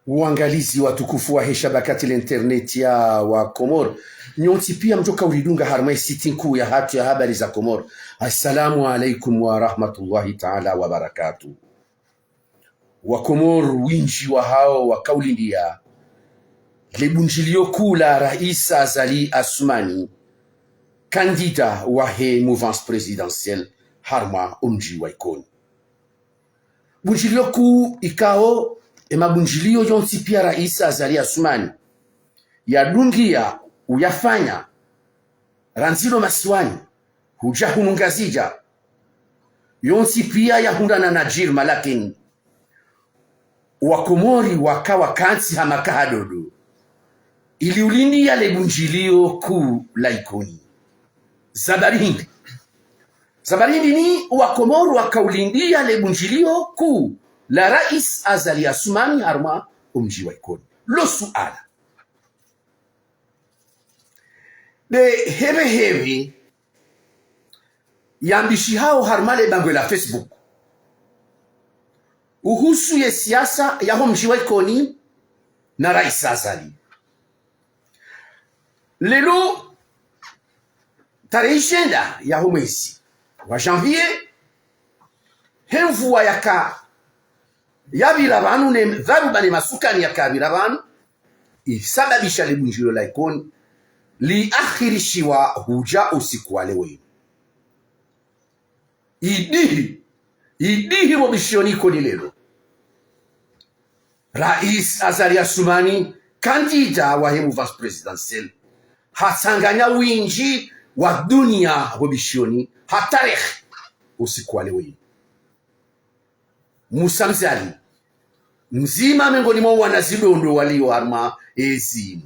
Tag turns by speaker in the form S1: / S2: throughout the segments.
S1: Uangalizi watukufu wa shabakati la internet ya wa Komor nyonti pia mtoka ulidunga harmai siti nkuu ya hatu ya habari za Komor. Assalamu alaikum wa rahmatullahi ta'ala wa barakatuh. Wa Komor winji wa hao wa kaulindia lebunjilio kuu la Rais Azali Assoumani, kandida wa he mouvance présidentielle harma umji wa ikoni. Bunjilio kuu ikao emabunjilio yonsi pia Rais Azali Assoumani yadungia uyafanya ranzilo masiwani huja hunungazija yonsi pia yahundana na jirma, lakini wakomori wakawa kansi hamakahadodo ili ulindi ya lebunjilio kuu la ikoni Zabarindi ni wakomori wakaulindia lebunjilio kuu la Rais Azali Assoumani harma umji wa ikoni. Lo suala de heve yambishi hao harmale bangwe la Facebook uhusu ye siasa ya mji wa ikoni na Rais Azali. Lelo tarehe ishenda ya mwezi wa janvier hemvua yaka yabira banu ne dharuba ne masukani yakabira banu isababisha lebunjilo la ikoni liakhirishiwa huja usiku wa leo. Idihi mobishioniko ni lelo Rais Azali Assoumani, kandida wa mouvance présidentielle, hatanganya winji wa dunia mobishioni hatarikh usiku wa leo. Musa Mzali mzima miongoni mwa wanazidondo walio harma ezimu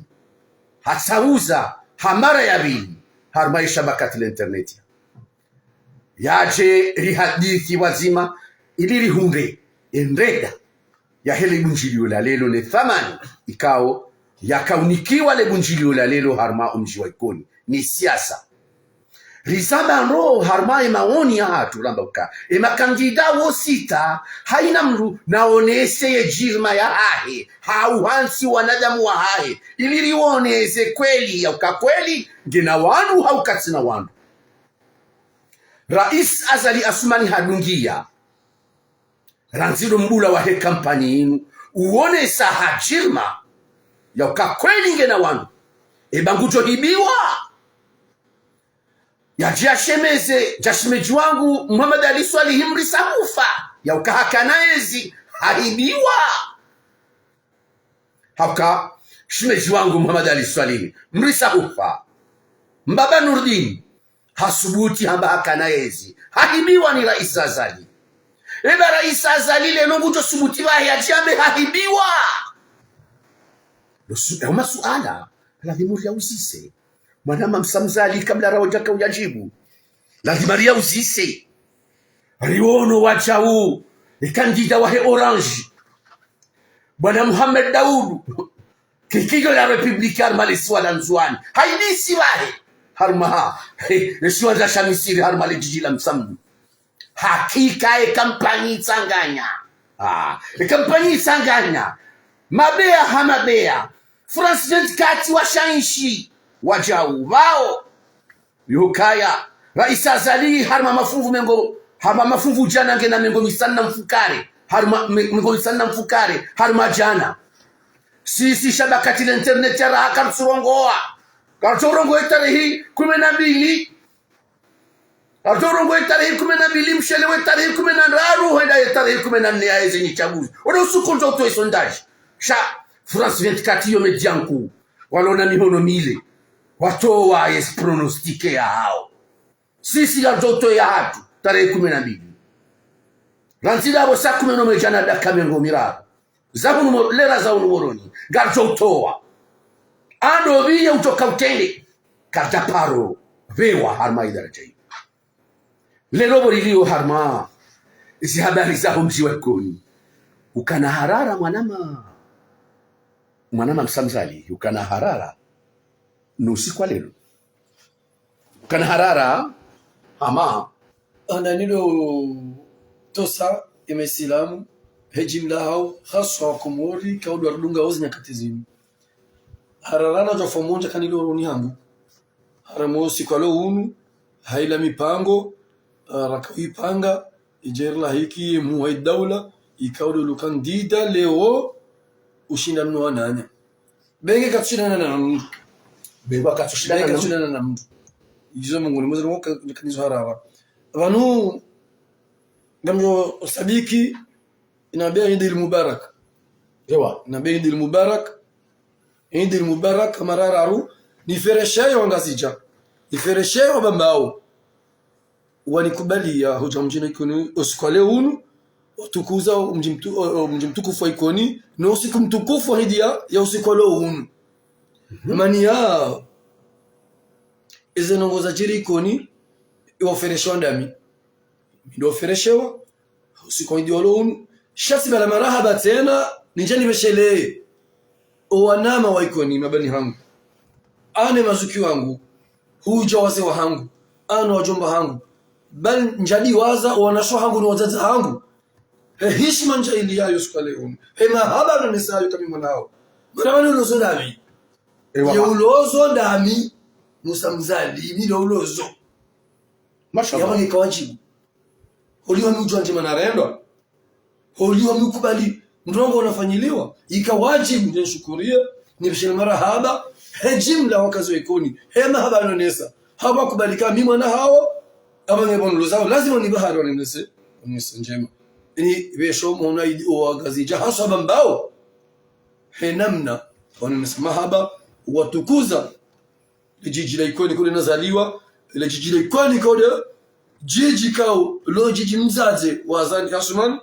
S1: hatsauza hamara ya bili harma shabakati la internet yaje rihadithi wazima iliri hunde enreda ya hele bunjilio la lelo le thamani ikao yakaunikiwa le bunjilio la lelo harma umji wa ikoni ni siasa rizaba ndo harma maoni ya hatu rambauka kandida wo sita haina mru naonese ye jirma ya hahe hauhansi wanadamu wa hahe iliri woneze kweli ya ukakweli ngina wanu haukatina wanu. Rais Azali Assoumani hadungia ranzilo mbula wa he kampani inu uone saha jirma ya ukakweli ngina wanu bangujo hibiwa ya jiashemeze jashimeji wangu Muhammad Ali Swali himri sakufa ya ukahakanaezi haibiwa haka shimeji wangu Muhammad Ali Swali mri sakufa mbaba Nurdin hasubuti hamba hakanaezi haibiwa ni Rais Azali. Rais Azali lelo ngujo subuti wahi ajiambe haibiwa uma suala lazima ya usise mwanama msamzali kabla rawajaka uyajibu lazima ria usise riono wachau kandida wahe orange bwana Muhammad Daud kikigo la republika malisi wala nzuani haidisi wahe harma nesiwa za shamisiri harma jiji la msamdu hakika kampani tsanganya kampani tsanganya mabea hamabea France 24 washanshi wajau wao yukaya Rais Azali harma mafungu mengo harma mafungu jana ngena mengo misana mfukare harma mengo misana mfukare harma jana sisi shabakati la internet ya raha karsurongoa karsurongo tarehe 12 karsurongo tarehe 12 mshelewe tarehe 13 hadi tarehe 14 ya hizi chaguzi wana usukunzo to sondage sha France 24 yo medianku walona mihono mile watoa yes pronostike ya hao sisi ya joto ya hatu tarehe 12 ranzida abo saa 10 jana daka mengo miraro zabunu lera za unumoroni garjotoa ando biye utoka utende kataparo vewa harma idaraja lero bolilio harma isi habari za mji wa ikoni ukana harara mwanama msamzali ukana harara nusi kwa lelo ukana harara ama
S2: ananilo tosa imesilamu hejimla hao haswa Komori kaudu ardunga ozi nyakati zinu hararana jofa monja kanilo roni hangu haramosi kwa lo unu haila mipango rakawipanga ijerla hiki muwai daula ikaudu lukan dida leo ushinda mnu wananya benge katsushidana na mtu
S1: bengwa katsushidana
S2: na mtu izo munguni mwezo mwoka kanizo harara vanu gamjo sabiki inabia Eid Mubarak
S1: ewa
S2: inabia Eid Mubarak marararu ni fereshe wangazija ni fereshe wabambao wanikubalia hoja mjina ikoni usikwale unu watukuza mjimtukufu wa ikoni na usiku mtukufu wa hidia ya usikwale unu mani ya ize nongoza jiri ikoni iwafereshewa ndami ndo fereshewa usiku hidia walo unu shasi bala marahaba tena ninjani beshele owanama wa ikoni mabani hangu ane mazuki wangu huja wase wa hangu ana wajomba hangu bal njadi waza wanasho hangu ni wazazi hangu heshima njaili yayo sukale unu mahaba na nisayo kami mwanao mwanawani ulozo ndami ye ulozo ndami musa mzali milo ulozo
S1: mashallah
S2: yama ngekawajibu holiwa mjua njema narendwa holiwa mkubali mrongo unafanyiliwa ikawajibu ndio shukuria ni bishil marahaba hejimla wakazo ikoni hema haba anonesa haba kubalika mimi mwana hao aba ngebonu zao lazima ni bahari wanenese njema ni besho mona wagazija hasa bambao henamna wanenesa mahaba watukuza jiji la ikoni kule nazaliwa ile jiji la ikoni kule jiji kao lo jiji mzaze wazani Asumani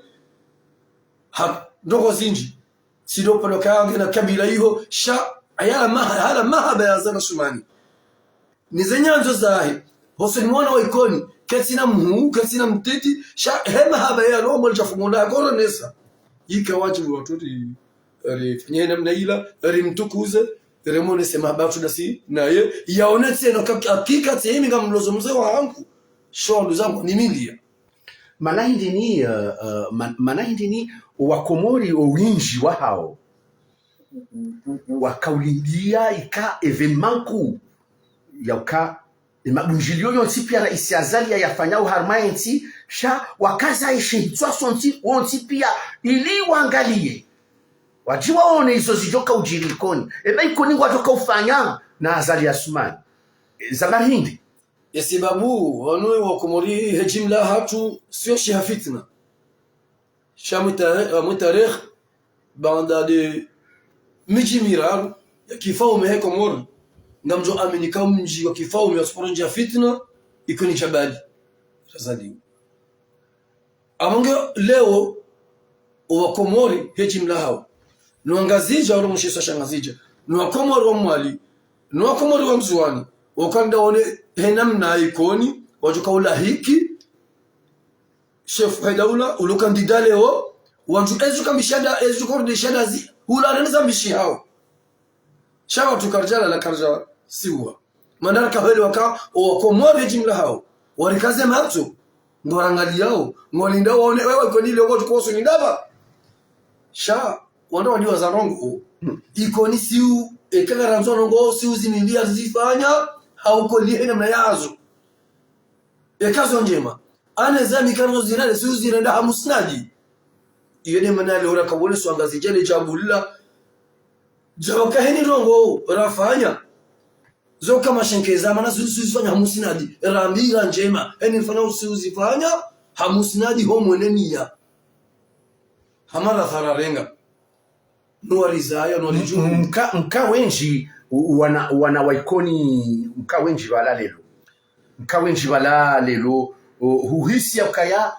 S2: ndogo zinji sido paloka na kabila hiyo sha hala mahaba ya zana Asumani ni zenyanzo zahi hoseni mwana wa ikoni katina mhu katina mteti sha hema haba ya no mol chafumula goro nesa yika wajibu watoti ari fanyena mnaila ari mtukuze remone sema habatu dasi naye yaonetse no hakika temi ngamlozo mzee wangu shondo zangu ni milia
S1: manahindi ni wakomori owinji wa hao wakaulindia ika evenementu yauka mabunjilio yonti pia raisi azalia yafanyao harmaenti sha wakaza ishihitswa sonti wonti pia ili wangalie wajiwa one hizo zijoka ujirikoni eba ikoni watoka ufanya na azali Asumani za mahindi
S2: yasibabu wanwe wakomori hejimla hatu sio shi fitna mutarikh banda de miji miral kifao mehe komori ngamjo aminika mji wa kifao mwasporonja fitna ikoni jabali razali amonge leo wakomori hejimla hao nuangazija wala mshiso shangazija nuwakomori wa mwali nuwakomori wa mzuani wakanda one henamna ikoni wajuka ulahiki chef haidawla ulukandida leo wanju ezuka mishada ezuka ndishada zi ulananiza mishi hao shawa tukarjala la karja siwa mandara kaheli waka wakomori jimla hao warikaze matu ngorangali yao ngolinda waone wewe ikoni leo kwa tukoso ndaba sha wanda wadiwa za rongo ikoni siu ekagara nzono ngo siu zimilia zifanya hauko lihe na yazo ekazo njema ane zami kano zirane siu ziranda hamusnaji yene manale ora kabole swangazi jele jabulla jawaka heni rongo rafanya zo kama shenkeza mana siu zifanya hamusnaji rambira njema heni fanya siu zifanya hamusnaji homwenenia hamara thararenga nuarizaya nuariju
S1: mka wenji wana waikoni mka wenji wala lelo huhisi yakaya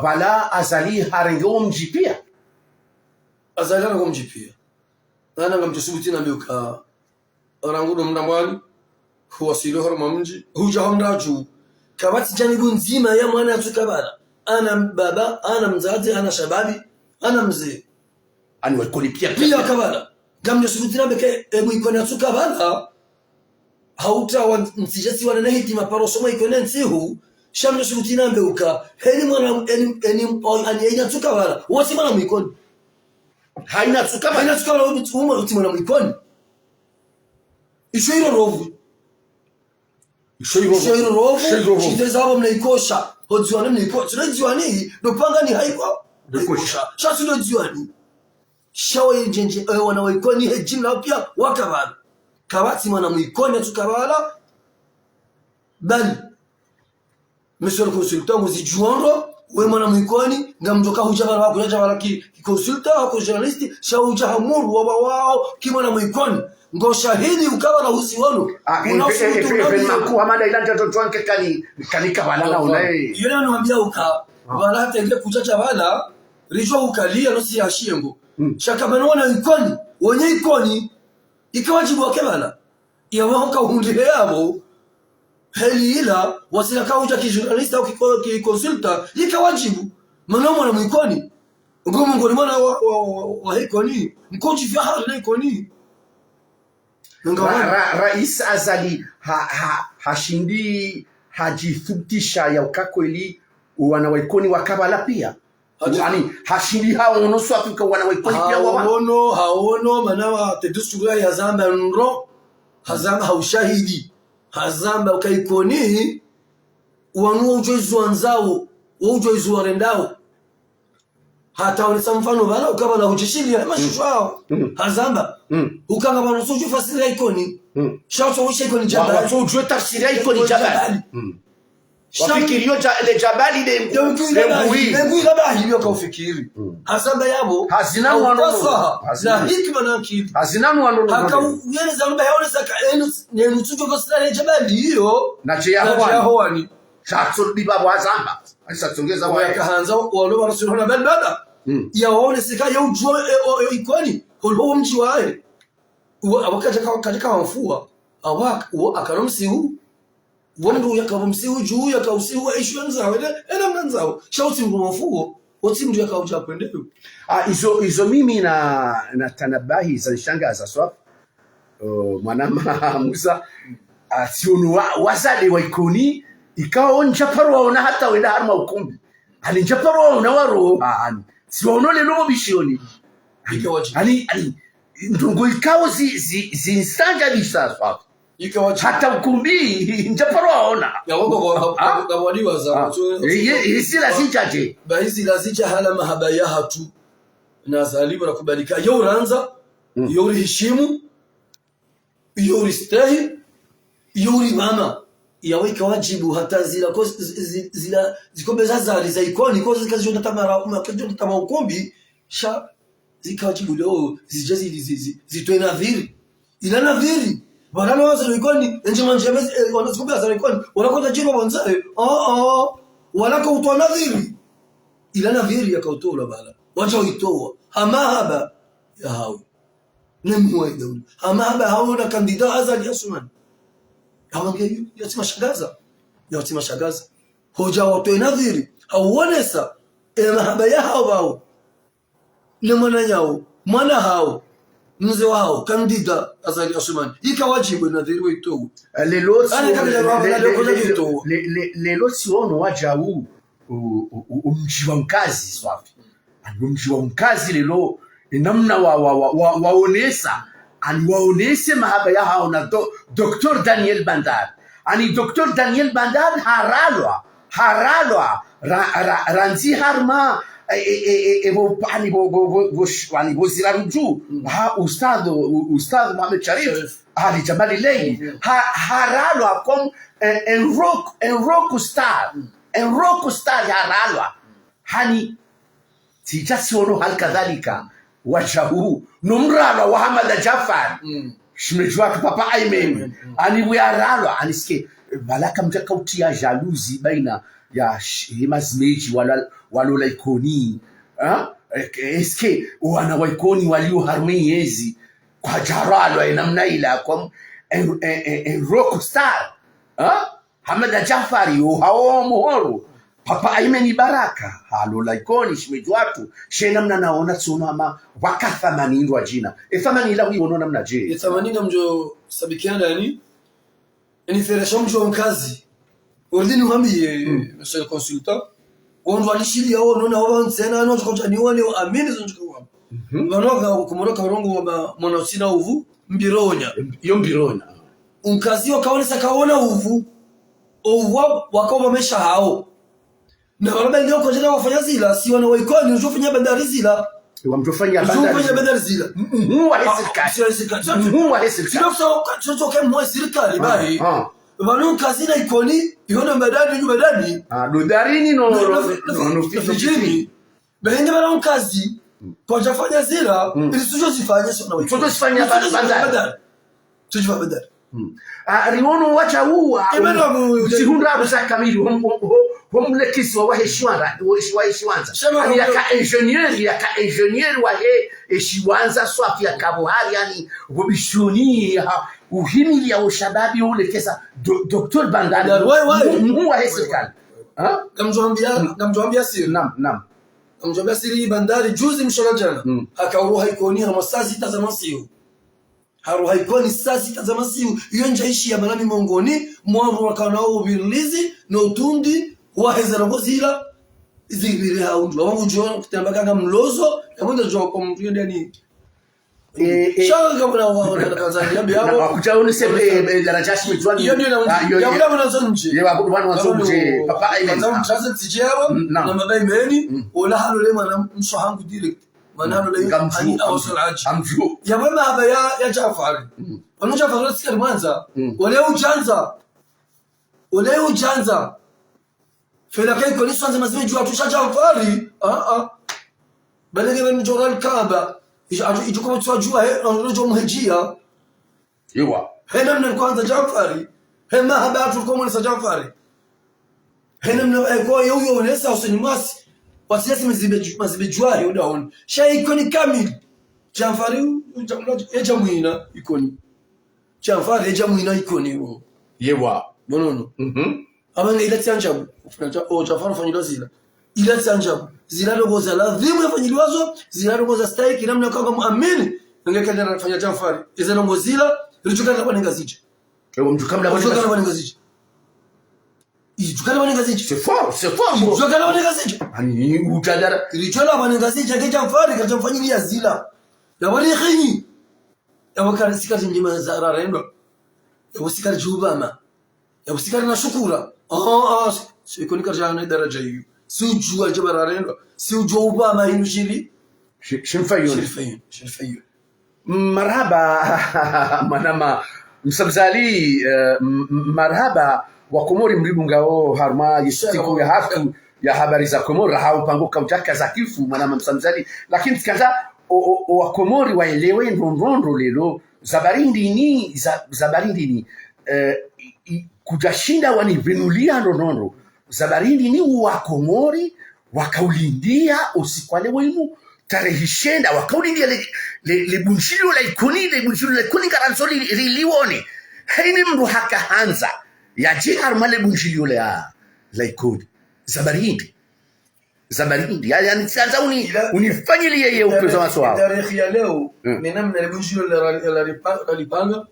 S1: wala azali harengo mjipia
S2: azali harengo mjipia nana ngamtusubuti na mbiuka orangudo mndamwani huwasilo harma mji huja hamraju kabati janibu nzima ya mwana atukabala ana baba ana mzazi ana shababi ana mzee
S1: ani waikoni pia
S2: kabala gamjo subutina beke ebu ikoni atukabala hauta wa msijasi wana hiti maparo soma ikoni nsihu shamna sukutina mbeuka heni mwana eni inatuka wala wote mwana mwikoni
S1: haina tukama
S2: wote mwana mwikoni ishoiro rovu chiteza hapo mnaikosha hodziwana mnaikosha tunajiwani dopanga ni haiko
S1: Dekosha.
S2: Shatu ndo jiwani shawe njenje wana mwikoni hejimla pia wakabala kabati mwana mwikoni tukabala bali monsieur le consultant vous ijuando we mwana mwikoni ngamjoka hujabala wako hujabala ki consultant wako journalist shauja hamuru wao ki mwana mwikoni ngo shahidi ukawa na usiwono
S1: unafutu hamada ilanja toto wanke kani kabala na unae
S2: yule anamwambia uka wala hata ile kuchacha wala rijwa ukalia no si ashiengo shakamano na ikoni wenye ikoni ikawajibu wake bala ya wao ka hundile yabo heli ila wasila kauja ki journalist au ki consultant ikawajibu manomo na mwikoni ngomo ngoni mwana wa ikoni mkoji vya hali ikoni
S1: rais azali hashindi hajithubutisha ya ukakweli wana waikoni wakabala pia yani hashindi hao unoso Afrika wana waikoni pia
S2: haono manawa tedusura ya zamba nro hazamba haushahidi hazamba ukaikoni wanu ujoizu wanzao ujoizu warendao hata wanisa mfano bala ukabala hujishili ya mashushu hao hazamba ukanga bana soju fasiri ya ikoni shato wisha ikoni jabali
S1: wato ujue tafsiri ya ikoni jabali wafikirio le jabali de
S2: mbui gabahi hiyo kaufikiri hazamba yabo
S1: hazina wano
S2: na hikma na akili
S1: hazina wano
S2: haka yene zalumba yaone saka enu tujo kosira ya jabali hiyo
S1: na je yahowani shato bibabo hazamba alisatongeza
S2: wa kahanza walo wanasulona bada yaone sika ya ujue ikoni holo mji wae katika wafua awak akanomsiu wondu yakamsiu juu yakausiu aishu nzao ena mnanzao shauti mfuo woti mdu yakauja kwendeo
S1: hizo mimi na tanabahi za shangaza swap mwanama Musa siono wazade wa ikoni ikawa njaparo waona hata wenda harma ukumbi ali njaparo waona waro siono lelo bishoni ali ndongo ikawa zinstanja bisasa hata ukumbi njaparo waona
S2: ya wako kwa wadiwa za
S1: hisi lazijaje
S2: bahisi lazija hala mahaba ya hatu na zalibu na kubalika yoranza yori heshimu yori stahi yori mama yaweka wajibu hata zila zikombe za ikoni kwa zikaziona tamara ukumbi sha zikawajibu leo zijazi zitoe nadhiri ila nadhiri wala wazo ikoni nje manjemezi wanazikumbia za ikoni wanakwenda jiro bonzae wala kwa utoa nadhiri ila nadhiri yakautoa bala wacha uitoa hamahaba ya hao nemwe dauli hamahaba hao na kandida azali Asman hawangeyo yatima shagaza hoja watoe nadhiri hauonesa mahaba ya hao ni mwana yao mwana hao mzee wao kandida azali Asman ikawajibu nadhiri wetu
S1: lelo siono wajau umji wa mkazi swafi umji wa mkazi lelo namna waonesa aliwaonese mahaba ya hao na Dr. Daniel Bandar ani Dr. Daniel Bandar haralwa ranzi harma ani wazira ruju ustadh Mohamed Sharif ali Jamali Leili haralwa kom en rock star haralwa hani tijasiono hal kadhalika wajahu numrala wa Hamad Jafar shimejua papa Aimen ani wiaralwa aniske balaka mtakautia jalousie baina ya mazmeji walola ikoni eske wana waikoni walio harmoniezi kwa jaralwa namna ila kwa rock star Hamad Jafari hao muhoro papa Aimen baraka halola ikoni shimeji watu namna naona tsono ama wakathamani ndo jina thamani ila huyo unaona namna je
S2: thamani mjo sabikiana yani ni feresha mjo mkazi ordini uhambiye monsieur le consultant on alishilia unaona wao tena ano tukotani wale amini zonjuka banoga kumoroka urongo wa mwana usina uvu mbironya
S1: iyo mbironya
S2: unkazi wakaonesa kaona uvu wakao wamesha hao na wala ndio kwa jana wafanya zila si wana waikoni unjofanya bandari zila
S1: wamjofanya
S2: bandari zila
S1: wa serikali wa serikali
S2: sio kama mwa serikali bai wanu kazi na ikoni iona badani
S1: do darini no
S2: fijini bahenge bana kazi kwa jafanya zila ili sio zifanye sio na waikoni
S1: sio zifanya bandari
S2: sio bandari
S1: riono wacha huwa sihunda rusa kamili homlekisi wa heshwanda yani yaka engineer wa heshwanza swafi ya kabuhari yani wabishuni uhimili ya ushababi ule kesa Dr. Bandari wa serikali
S2: namjambia siri namjambia siri bandari juzi mshana jana akauruha ikoni na masazi tazamasiyo haruha ikoni sasi tazamasiyo iyo njaishi ya malami mongoni mwavu wakanao ubilizi na utundi waheza ngozila zibiri haundu wangu jona kutambaka mlozo ya mwenda jwa kwa mtu ndani shanga bwana wa Tanzania biabo
S1: akuchaone sebe darajashi mitwani
S2: hiyo ndio ya bwana wanazonje
S1: ya bwana wanazonje papa ile
S2: ndio transit sijao na madai meni wala halo le mwana mshahangu direct manano le ani awsal aji ya bwana haba ya Jafari wanu Jafari sikari mwanza wale ujanza fela kai koni sanza mazime jua tusha Jafari balege ben joral Kaaba ijuko tswajua ndio mhejia
S1: ewa
S2: hena mna kwanza Jafari hema habatu kwa mwana Jafari hena mna kwa yoyo unesa usini mwasi wasiasi mazibe jua hiyo daon shay ikoni kamili Jafari ejamuina ikoni Jafari ejamuina ikoni
S1: yewa
S2: bonono abanga ile tsanjabu Jafari fanyilo zila ile tsanjabu zila rogo za ladhimu yafanyiliwazo zila rogo za stake namna kama muamini ngekenda nafanya Jafari izo rogo zila ilichukana kwa ngazije
S1: ewa mjukamla
S2: kwa ngazije ichukana kwa ngazije
S1: c'est fort
S2: ichukana kwa ngazije
S1: ani utadara
S2: ilichukana kwa ngazije ke Jafari kachomfanyilia zila ya wali khini ya wakati sikati njima za rarendo ya usikari jubama ya usikari na shukura siko nikarjana daraja hiyo si ujua jabararendo si ujua ubama hinushiri shirfayu
S1: marhaba manama msabzali marhaba wa Komori mlibungao harma yisiku ya hatu ya habari za Komori haupanguka utaka za kifu manama msabzali lakini tikaza wa Komori waelewe ndondo lelo zabarindi ni kujashinda wanivenulia ndondo zabarindi ni wa Komori wakaulindia usikwale wenu tarehishenda wakaulindia le bunshilo la ikoni garansoli riliwone haini mru haka hanza ya jihar male bunshilo la ikoni zabarindi yani sasa unifanyilie yeye upezo waso wao
S2: tarehe ya leo menamna le bunshilo la ripanga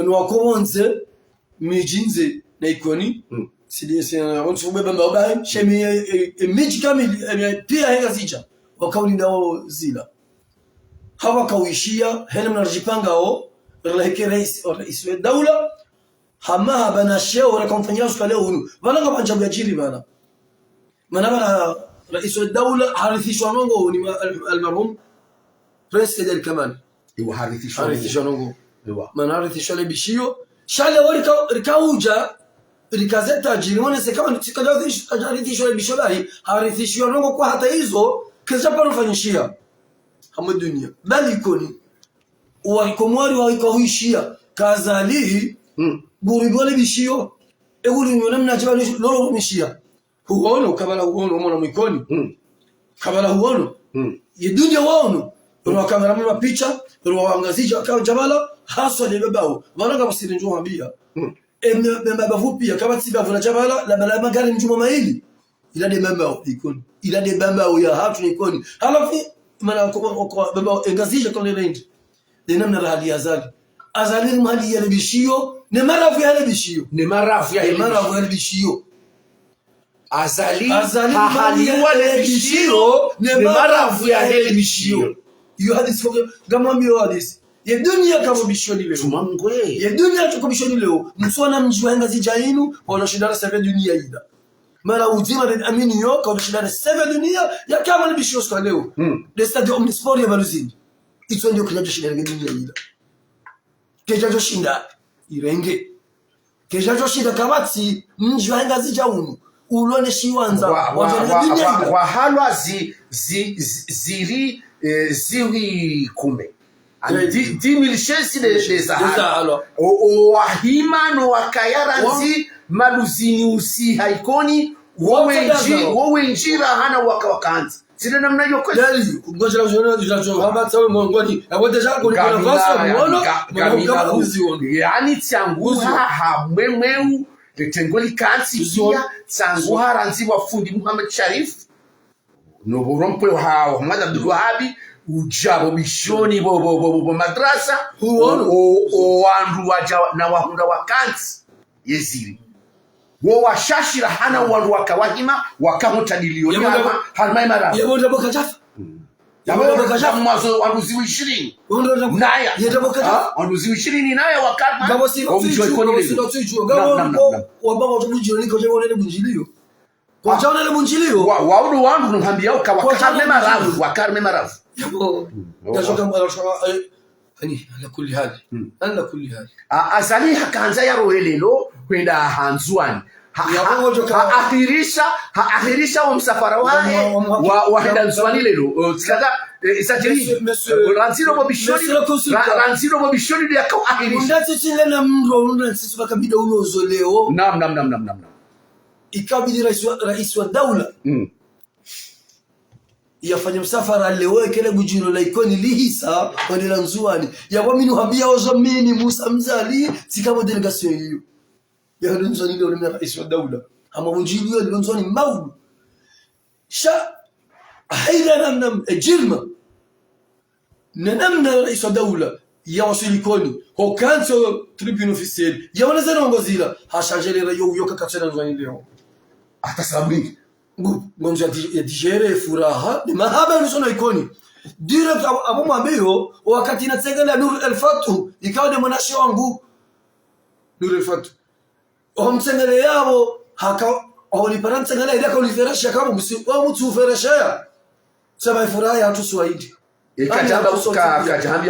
S2: nwakomonze mijinze na ikoni sidisi on sube bamba obai shemi miji kamili pia henga zicha wakaulinda wao zila hawa kawishia hena mnarjipangao releke rais wa dawla hama bana sheo na kumfanyia usukale hunu bana kama jambo ya jiri bana manaba rais wa dawla harithishwa nongo ni almarhum rais Kadel Kamal
S1: iwa
S2: harithishwa nongo iwa mana harithishwa le bishio shale walika rikauja rikazeta jirimone se kama harithishwa le bishio lahi harithishwa nongo kwa hata hizo kisa panofanyishia hamu dunia bali koni Komori waikahuishia kazalihi buribole bishio eguli mwanamna jabali lolo mishia huono kabala huono mwana mwikoni kabala huono yedunia waono kwa kamera mwa picha kwa angazija kwa jabala haswa ni babao wanaga basiri njoo ambia mbaba vupia kama tiba vuna jabala la bala magari mjuma maili ila de mbaba ikoni ila de mbaba ya hatu ikoni halafu maana kwa baba angazija kwa nende de namna hali yazali azali mali ya bishio ne marafu ya bishio
S1: ne marafu
S2: ya bishio
S1: azali hahaliwa le bishio ne marafu ya bishio
S2: yo hadisi kama mio hadisi ye dunia kama bishoni leo
S1: tumangwe
S2: ye dunia tuko bishoni leo msona mji wa ngazi jainu wala shidara sasa dunia ida mara uzima na amini yo kwa shidara sasa dunia ya kama ni bishio kwa leo le stade omnisport ya baluzini ito ndio kinacho shidara dunia ida kejajo shinda irenge kejajo shinda kabati mji wa ngazi jaunu ulone shiwanza
S1: wa halwa ziri kumbe dimilishesi de zahalo wahimano wakayaranzi maluzini usi haikoni wowe njira hana wakawakanzi sile namna hiyo kwa
S2: dali kungojera unacho haba tawe mongoni awodeja kuna vaso muono
S1: yani tsanguha hamwemweu letengoli kansi pia tsanguha ranzi wafundi Muhammad Sharif no borompe hao Muhammad Abdul Wahabi ujabo bishoni bo madrasa o wandu waja na wahunda wakansi yeziri wo washashira hana wandu wakawahima wakahotadilio nyama halmai mara
S2: yabonda bokajafa
S1: yabonda bokajafa mwazo wandu ziwi 20 naya
S2: yetabokajafa
S1: wandu ziwi 20 naya wakati
S2: ngabo si ngabo wababa tubujiro niko je wonele bunjilio kwa chaona le bunjilio
S1: waudu wandu nhambia wakarme maravu
S2: yabo ndachoka mwarashaka ani ala kulli hali
S1: azali hakanza ya rohelelo kwenda hanzuani haahirisha wa msafara wae wahenda nzuani lelo tsikaga isajiri ranziro mo bishoni ya kwa ahirisha
S2: ndati tinga na mro ndati bakabida unozo leo
S1: nam
S2: ikabidi rais wa daula yafanya msafara leo kile bujiro la ikoni lihisa kwenda nzuani yabamini habia ozamini Musa Mzali tikamo delegation hiyo ya nzuani leo na rais wa daula ama bujiro leo nzuani maulu sha haida namna ejilma namna rais wa daula ya wasilikoni ho kanso tribune officielle ya wanazana ngozila hashajele rayo yoka katena nzuani leo
S1: hata sabini
S2: gonzo ya digere furaha ni mahaba nusona ikoni direct abo mambeyo wakati inatsengela Nur al-Fatu ikawa de mwanashi wangu Nur al-Fatu omtsengele yabo haka waliparantsengela ile kauliferasha kama mtu uferasha sema furaha ya watu Swahili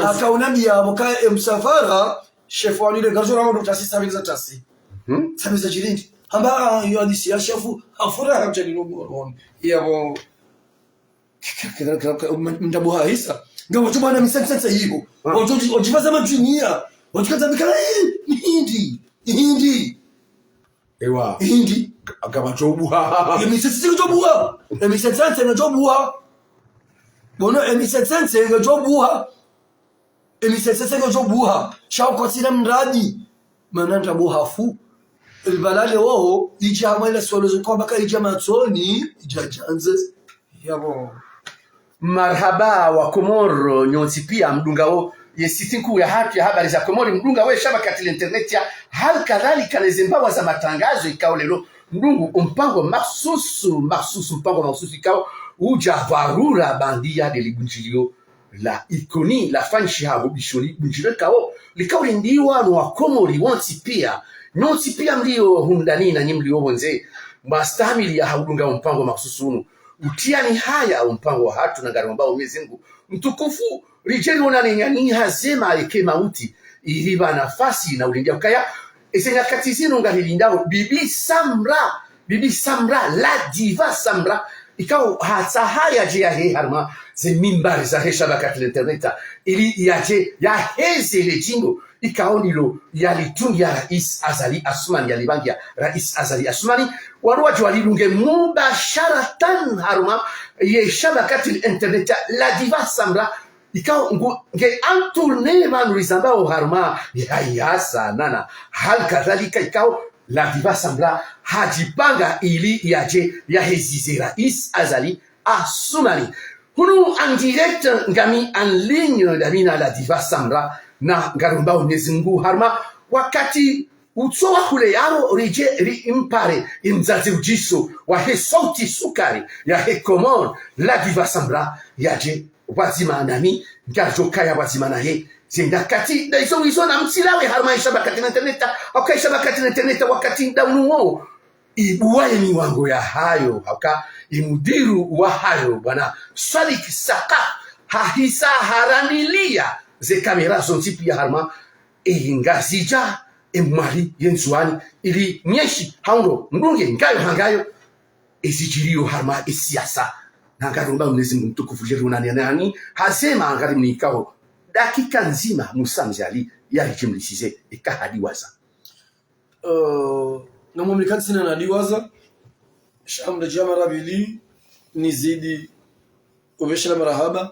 S2: akaunambia aboka msafara chef wa ile gazora ndo tasisa bila tasi sabisa jirindi amba yo hadisi ya shefu afura kabisa ni ngono yabo ndabuha hisa ngabo tubana misense hiyo wajifaza majunia wajikaza bikala hindi
S1: ewa
S2: hindi
S1: akabachobuha
S2: misense ngobuha misense ngobuha bono misense ngobuha misense ngobuha shauko sina mradi mananda buhafu البلال وهو يجي عمله سولو كما كان يجي ماتوني jajanze
S1: yabo marhaba wa Komoro nyonsi pia mdunga wo yesitinku ya haki ya habari za Komori mdunga we shabaka ya internet ya hal kadhalika lezembawa za matangazo ikao lelo mdungu mpango mahsusu mpango mahsusu ikao uja varura bandia de libunjilio la ikoni la fanshi habo bishoni bunjilio kao likao lindiwa wa Komori wonsi pia noti pia mlio hundani na nyimlio bonze mastamili ya haudunga mpango mahsusunu utiani haya mpango wa hatu na garamba umezengu mtukufu rijeli unanengani hazema alike mauti iliba nafasi na ulindia kaya esenya katizino ngahilindao bibi Samra la diva Samra ikao hata haya je ya harma ze mimbari za shabaka internet ili yaje ya heze le jingo ikaonilo yalitungia Rais Azali Asumani yalibangia Rais Azali Asumani waruwaji walilunge mubasharatan haruma ye shabakati internet la diva Samra ikao nge antourne manurizambao haruma ya nana hal kadhalika ikao la diva Samra hajipanga ili yaje ya hezize Rais Azali Asumani hunu en direct ngami en ligne damina la diva Samra na ngarumba Mwenyezi Mungu harma wakati utsowa hule yaro rije impare imzazi ujiso wa he sauti sukari ya he komon la diva sambra yaje wazima nami ngarjo kaya wazima na he zinda kati da iso na msilawe harma ishabakati na interneta okay shabakati na interneta wakati daunuo ibuwaye ni wango ya hayo haka imudiru wa hayo bwana Salik Saka hahisa haranilia ze kamera zontipi ya harma ingazija emali yenzuani ili nyeshi haundo mbunge ngayo hangayo ezijiriyo harma isiasa na ngarumba Mwenyezi Mungu mtukufu jerunani nani hasema angari mnikao dakika nzima musamjali yalijimlisize ikahadiwaza
S2: na mumlikani sina nadiwaza shamda jamara bili nizidi ubeshela marahaba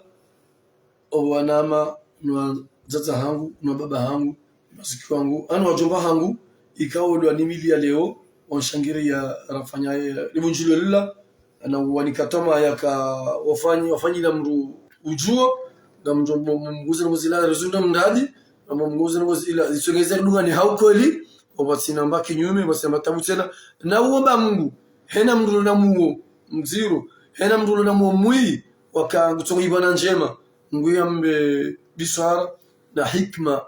S2: owanama nwa zaza hangu nwa baba hangu masiki wangu anu wajomba hangu ikawo ndo animili leo wanshangiri ya rafanyaye libunjilo lila na wanikatama yaka wafanyi na mru ujuo na mguzi na muzila rezunda mndadi na mguzi na muzila isogeza dunga ni haukweli wabatsina mbaki nyume basema tabu tena na uomba Mungu hena mndulo na muo mziro hena mndulo na muo mwi wakangutonga ibana njema Mungu yambe biswara na hikma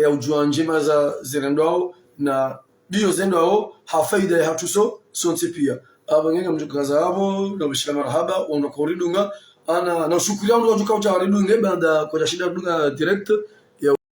S2: ya ujua njema za zirendwao na bio zendwao hafaida ya hatuso sonte pia abangenga mjukaza abo na bishira marhaba wanda koridunga ana na shukuru yangu wajuka ucha ridunga banda kwa shida dunga direct